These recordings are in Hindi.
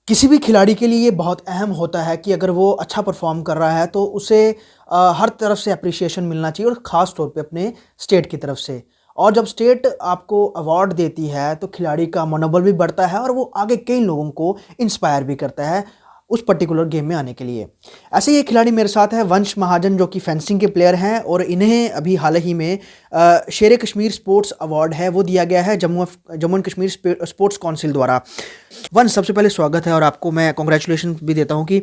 किसी भी खिलाड़ी के लिए ये बहुत अहम होता है कि अगर वो अच्छा परफॉर्म कर रहा है तो उसे हर तरफ से अप्रिसिएशन मिलना चाहिए और ख़ास तौर पे अपने स्टेट की तरफ से। और जब स्टेट आपको अवार्ड देती है तो खिलाड़ी का मनोबल भी बढ़ता है और वो आगे कई लोगों को इंस्पायर भी करता है उस पर्टिकुलर गेम में आने के लिए। ऐसे ही एक खिलाड़ी मेरे साथ है वंश महाजन, जो कि फेंसिंग के प्लेयर हैं और इन्हें अभी हाल ही में शेर कश्मीर स्पोर्ट्स अवार्ड है वो दिया गया है Jammu and Kashmir sports council द्वारा। वन सबसे पहले स्वागत है और आपको मैं कॉन्ग्रेचुलेशन भी देता हूँ कि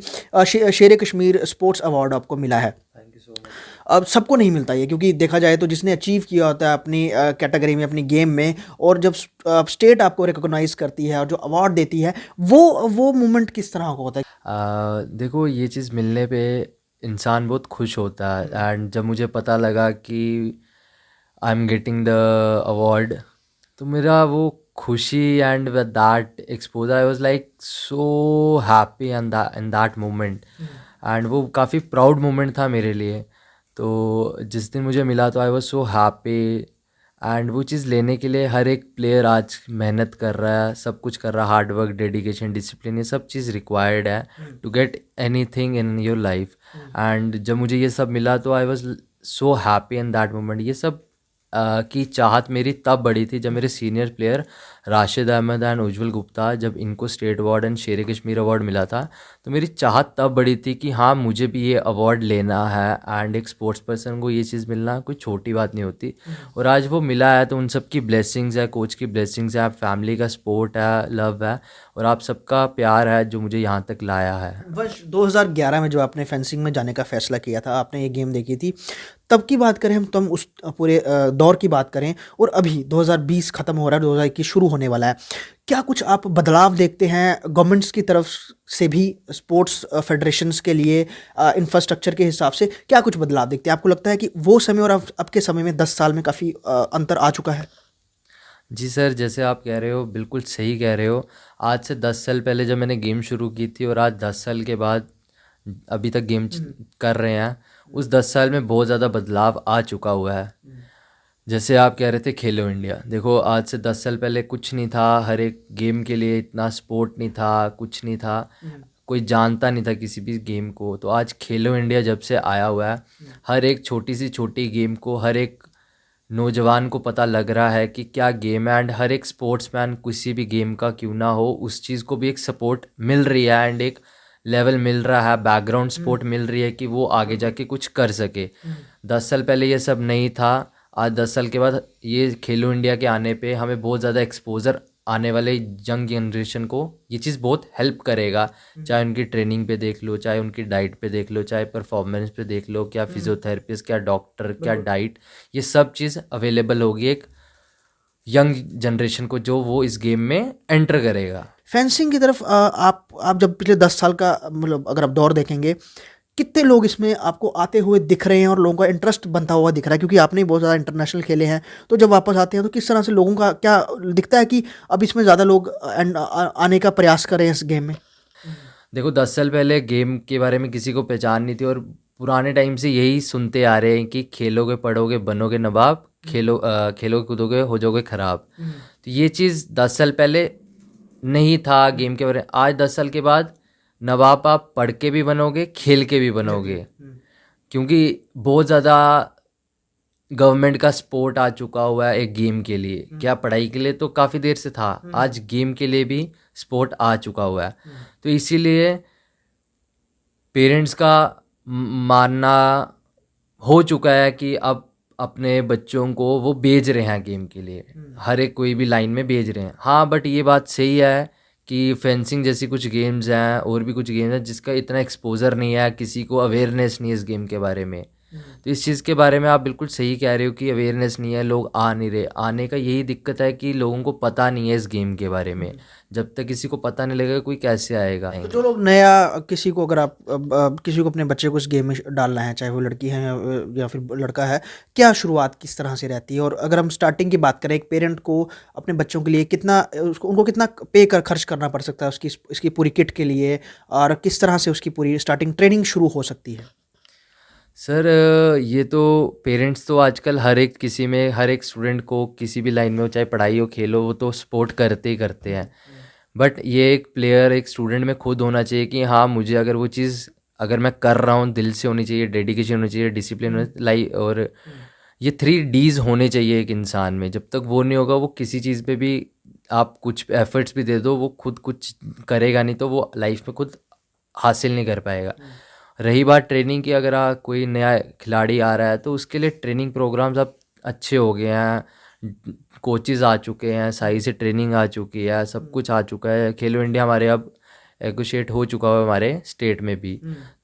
शेर कश्मीर स्पोर्ट्स अवार्ड आपको मिला है। Thank you so much. अब सबको नहीं मिलता ये, क्योंकि देखा जाए तो जिसने अचीव किया होता है अपनी कैटेगरी में, अपनी गेम में, और जब स्टेट आपको रिकॉग्नाइज करती है और जो अवार्ड देती है, वो मोमेंट किस तरह का होता है? देखो, ये चीज़ मिलने पे इंसान बहुत खुश होता है। एंड जब मुझे पता लगा कि I am getting the award, तो मेरा वो खुशी and with that exposure I was like so happy and in that moment. And वो काफ़ी प्राउड मोमेंट था मेरे लिए। तो जिस दिन मुझे मिला तो I was so happy. And वो चीज़ लेने के लिए हर एक प्लेयर आज मेहनत कर रहा है, सब कुछ कर रहा है, हार्ड वर्क, डेडिकेशन, डिसिप्लिन, ये सब चीज़ रिक्वायर्ड है to get anything in your life. And जब मुझे ये सब मिला तो I was so happy in that moment. ये सब की चाहत मेरी तब बढ़ी थी जब मेरे senior player Rashid Ahmed and Ujjwal Gupta, जब इनको स्टेट अवार्ड एंड शेर कश्मीर अवार्ड मिला था, तो मेरी चाहत तब बढ़ी थी कि हाँ, मुझे भी ये अवार्ड लेना है। एंड एक स्पोर्ट्स पर्सन को ये चीज़ मिलना कोई छोटी बात नहीं होती। और आज वो मिला है तो उन सब की ब्लेसिंग्स है, कोच की ब्लेसिंग्स है, फैमिली का सपोर्ट है, लव है, और आप सबका प्यार है जो मुझे यहाँ तक लाया है। वर्ष 2011 में जो आपने फेंसिंग में जाने का फैसला किया था, आपने ये गेम देखी थी, तब की बात करें हम, तुम उस पूरे दौर की बात करें, और अभी 2020 खत्म हो रहा है, 2021 शुरू होने वाला है, क्या कुछ आप बदलाव देखते हैं गवर्नमेंट्स की तरफ से भी स्पोर्ट्स फेडरेशंस के लिए इंफ्रास्ट्रक्चर के हिसाब से? क्या कुछ बदलाव देखते हैं? आपको लगता है कि वो समय और अब के समय में 10 साल में काफ़ी अंतर आ चुका है? जी सर, जैसे आप कह रहे हो बिल्कुल सही कह रहे हो। आज से 10 साल पहले जब मैंने गेम शुरू की थी और आज 10 साल के बाद अभी तक गेम कर रहे हैं, उस 10 साल में बहुत ज़्यादा बदलाव आ चुका हुआ है। जैसे आप कह रहे थे खेलो इंडिया, देखो आज से 10 साल पहले कुछ नहीं था, हर एक गेम के लिए इतना सपोर्ट नहीं था, कुछ नहीं था, कोई जानता नहीं था किसी भी गेम को। तो आज खेलो इंडिया जब से आया हुआ है, हर एक छोटी सी छोटी गेम को हर एक नौजवान को पता लग रहा है कि क्या गेम है। एंड हर एक स्पोर्ट्समैन किसी भी गेम का क्यों ना हो, उस चीज़ को भी एक सपोर्ट मिल रही है एंड एक लेवल मिल रहा है, बैकग्राउंड सपोर्ट मिल रही है कि वो आगे जाके कुछ कर सके। 10 साल पहले ये सब नहीं था। आज 10 साल के बाद ये खेलो इंडिया के आने पे हमें बहुत ज़्यादा एक्सपोजर, आने वाले यंग जनरेशन को ये चीज़ बहुत हेल्प करेगा। चाहे उनकी ट्रेनिंग पे देख लो, चाहे उनकी डाइट पे देख लो, चाहे परफॉर्मेंस पे देख लो, क्या फिजियोथेरेपिस्ट, क्या डॉक्टर, क्या डाइट, ये सब चीज़ अवेलेबल होगी एक यंग जनरेशन को जो वो इस गेम में एंटर करेगा। फेंसिंग की तरफ आप जब पिछले 10 साल का मतलब अगर आप दौर देखेंगे, कितने लोग इसमें आपको आते हुए दिख रहे हैं और लोगों का इंटरेस्ट बनता हुआ दिख रहा है? क्योंकि आपने बहुत ज़्यादा इंटरनेशनल खेले हैं, तो जब वापस आते हैं तो किस तरह से लोगों का क्या दिखता है कि अब इसमें ज़्यादा लोग आने का प्रयास कर रहे हैं इस गेम में? देखो, 10 साल पहले गेम के बारे में किसी को पहचान नहीं थी और पुराने टाइम से यही सुनते आ रहे हैं कि खेलोगे पढ़ोगे बनोगे नवाब, खेलोगे कूदोगे हो जाओगे खराब। तो ये चीज़ 10 साल पहले नहीं था गेम के बारे में। आज 10 साल के बाद नवाब आप पढ़ के भी बनोगे, खेल के भी बनोगे, क्योंकि बहुत ज़्यादा गवर्नमेंट का सपोर्ट आ चुका हुआ है एक गेम के लिए। क्या पढ़ाई के लिए तो काफ़ी देर से था, आज गेम के लिए भी सपोर्ट आ चुका हुआ है। तो इसीलिए पेरेंट्स का मानना हो चुका है कि अब अपने बच्चों को वो भेज रहे हैं गेम के लिए, हर एक कोई भी लाइन में भेज रहे हैं। हाँ, बट ये बात सही है कि फेंसिंग जैसी कुछ गेम्स हैं और भी कुछ गेम्स हैं जिसका इतना एक्सपोजर नहीं है, किसी को अवेयरनेस नहीं है इस गेम के बारे में। तो इस चीज़ के बारे में आप बिल्कुल सही कह रहे हो कि अवेयरनेस नहीं है, लोग आ नहीं रहे। आने का यही दिक्कत है कि लोगों को पता नहीं है इस गेम के बारे में। जब तक किसी को पता नहीं लगेगा कोई कैसे आएगा। तो जो लोग नया, किसी को अगर आप किसी को अपने बच्चे को इस गेम में डालना है, चाहे वो लड़की है या फिर लड़का है, क्या शुरुआत किस तरह से रहती है? और अगर हम स्टार्टिंग की बात करें, एक पेरेंट को अपने बच्चों के लिए कितना उनको कितना पे कर खर्च करना पड़ सकता है उसकी इसकी पूरी किट के लिए, और किस तरह से उसकी पूरी स्टार्टिंग ट्रेनिंग शुरू हो सकती है? सर, ये तो पेरेंट्स तो आजकल हर एक किसी में, हर एक स्टूडेंट को किसी भी लाइन में हो, चाहे पढ़ाई हो खेल हो, वो तो सपोर्ट करते ही करते हैं। बट ये एक प्लेयर एक स्टूडेंट में खुद होना चाहिए कि हाँ मुझे अगर वो चीज़ अगर मैं कर रहा हूँ दिल से होनी चाहिए, डेडिकेशन होनी चाहिए, डिसिप्लिन लाइक, और ये 3 Ds होने चाहिए एक इंसान में। जब तक वो नहीं होगा वो किसी चीज़ पे भी आप कुछ एफर्ट्स भी दे दो वो खुद कुछ करेगा नहीं, तो वो लाइफ में खुद हासिल नहीं कर पाएगा। रही बात ट्रेनिंग की, अगर कोई नया खिलाड़ी आ रहा है तो उसके लिए ट्रेनिंग प्रोग्राम्स अब अच्छे हो गए हैं, कोचेज़ आ चुके हैं, सही से ट्रेनिंग आ चुकी है, सब कुछ आ चुका है। खेलो इंडिया हमारे अब एगोशिएट हो चुका है हमारे स्टेट में भी,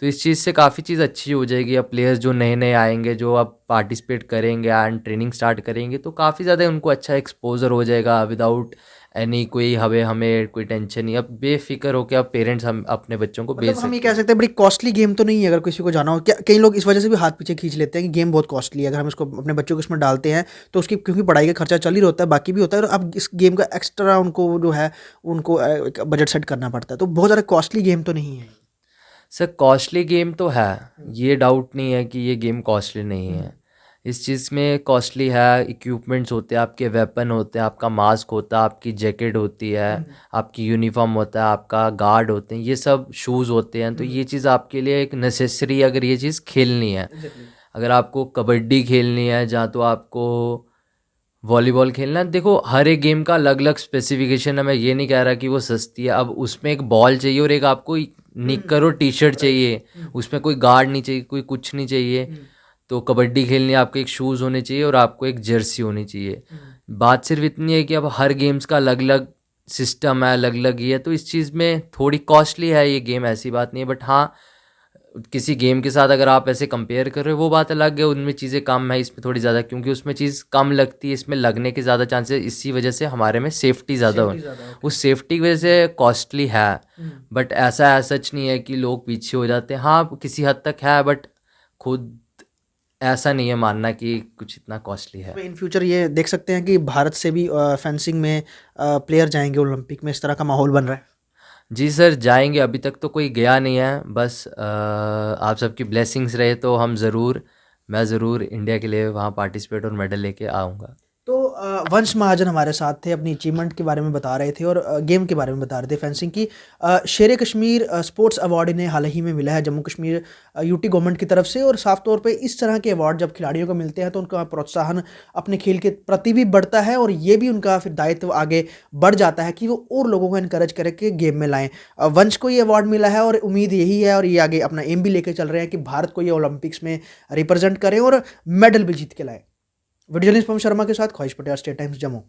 तो इस चीज़ से काफ़ी चीज़ अच्छी हो जाएगी। अब प्लेयर्स जो नए नए आएंगे जो अब पार्टिसिपेट करेंगे एंड ट्रेनिंग स्टार्ट करेंगे तो काफ़ी ज़्यादा उनको अच्छा एक्सपोजर हो जाएगा विदाउट एनी कोई हमें कोई टेंशन नहीं। अब बेफिक्र हो के अब पेरेंट्स हम अपने बच्चों को भेज मतलब हम ये सकते कह हैं। सकते हैं बड़ी कॉस्टली गेम तो नहीं है अगर किसी को जाना हो। क्या कई लोग इस वजह से भी हाथ पीछे खींच लेते हैं कि गेम बहुत कॉस्टली है, अगर हम इसको अपने बच्चों को इसमें डालते हैं तो उसकी क्योंकि पढ़ाई का खर्चा चल ही होता है, बाकी भी होता है, और अब इस गेम का एक्स्ट्रा उनको जो है उनको बजट सेट करना पड़ता है, तो बहुत ज़्यादा कॉस्टली गेम तो नहीं है। सर कॉस्टली गेम तो है, ये डाउट नहीं है कि ये गेम कॉस्टली नहीं है। इस चीज़ में कॉस्टली है, इक्विपमेंट्स होते हैं आपके, वेपन होते हैं, आपका मास्क होता है, आपकी जैकेट होती है, आपकी यूनिफॉर्म होता है, आपका गार्ड होते हैं, ये सब शूज़ होते हैं। तो ये चीज़ आपके लिए एक नेसेसरी, अगर ये चीज़ खेलनी है, अगर आपको कबड्डी खेलनी है जहाँ तो आपको वॉलीबॉल खेलना है, देखो हर एक गेम का अलग अलग स्पेसिफिकेशन है। मैं ये नहीं कह रहा कि वो सस्ती है। अब उसमें एक बॉल चाहिए और एक आपको निक्कर और टी शर्ट चाहिए, उसमें कोई गार्ड नहीं चाहिए, कोई कुछ नहीं चाहिए। तो कबड्डी खेलनी है आपको एक शूज़ होने चाहिए और आपको एक जर्सी होनी चाहिए। बात सिर्फ इतनी है कि अब हर गेम्स का अलग अलग सिस्टम है, अलग अलग ही है, तो इस चीज़ में थोड़ी कॉस्टली है ये गेम, ऐसी बात नहीं है। बट हाँ किसी गेम के साथ अगर आप ऐसे कंपेयर कर रहे हो वो बात अलग है, उनमें चीज़ें कम है, इसमें थोड़ी ज़्यादा, क्योंकि उसमें चीज़ कम लगती है, इसमें लगने के ज़्यादा चांसेस, इसी वजह से हमारे में सेफ्टी ज़्यादा हो, उस सेफ्टी की वजह से कॉस्टली है। बट ऐसा सच नहीं है कि लोग पीछे हो जाते हैं, हाँ किसी हद तक है, बट खुद ऐसा नहीं है मानना कि कुछ इतना कॉस्टली है। इन फ्यूचर ये देख सकते हैं कि भारत से भी फेंसिंग में प्लेयर जाएंगे ओलंपिक में, इस तरह का माहौल बन रहा है। जी सर जाएंगे, अभी तक तो कोई गया नहीं है, बस आप सबकी ब्लेसिंग्स रहे तो मैं ज़रूर इंडिया के लिए वहाँ पार्टिसिपेट और मेडल लेके आऊँगा। तो वंश महाजन हमारे साथ थे, अपनी अचीवमेंट के बारे में बता रहे थे और गेम के बारे में बता रहे थे फेंसिंग की। शेर कश्मीर स्पोर्ट्स अवार्ड इन्हें हाल ही में मिला है जम्मू कश्मीर यूटी गवर्नमेंट की तरफ से, और साफ तौर पे इस तरह के अवार्ड जब खिलाड़ियों को मिलते हैं तो उनका प्रोत्साहन अपने खेल के प्रति भी बढ़ता है, और ये भी उनका फिर दायित्व आगे बढ़ जाता है कि वो और लोगों को इनकरेज करके गेम में लाएं। वंश को ये अवार्ड मिला है और उम्मीद यही है, और ये आगे अपना एम भी लेके चल रहे हैं कि भारत को ये ओलंपिक्स में रिप्रेजेंट करें और मेडल भी जीत के लाएं। वीडियो जर्नलिस्ट पवन शर्मा के साथ ख्वाहिश पटेल, स्टेट टाइम्स जम्मू।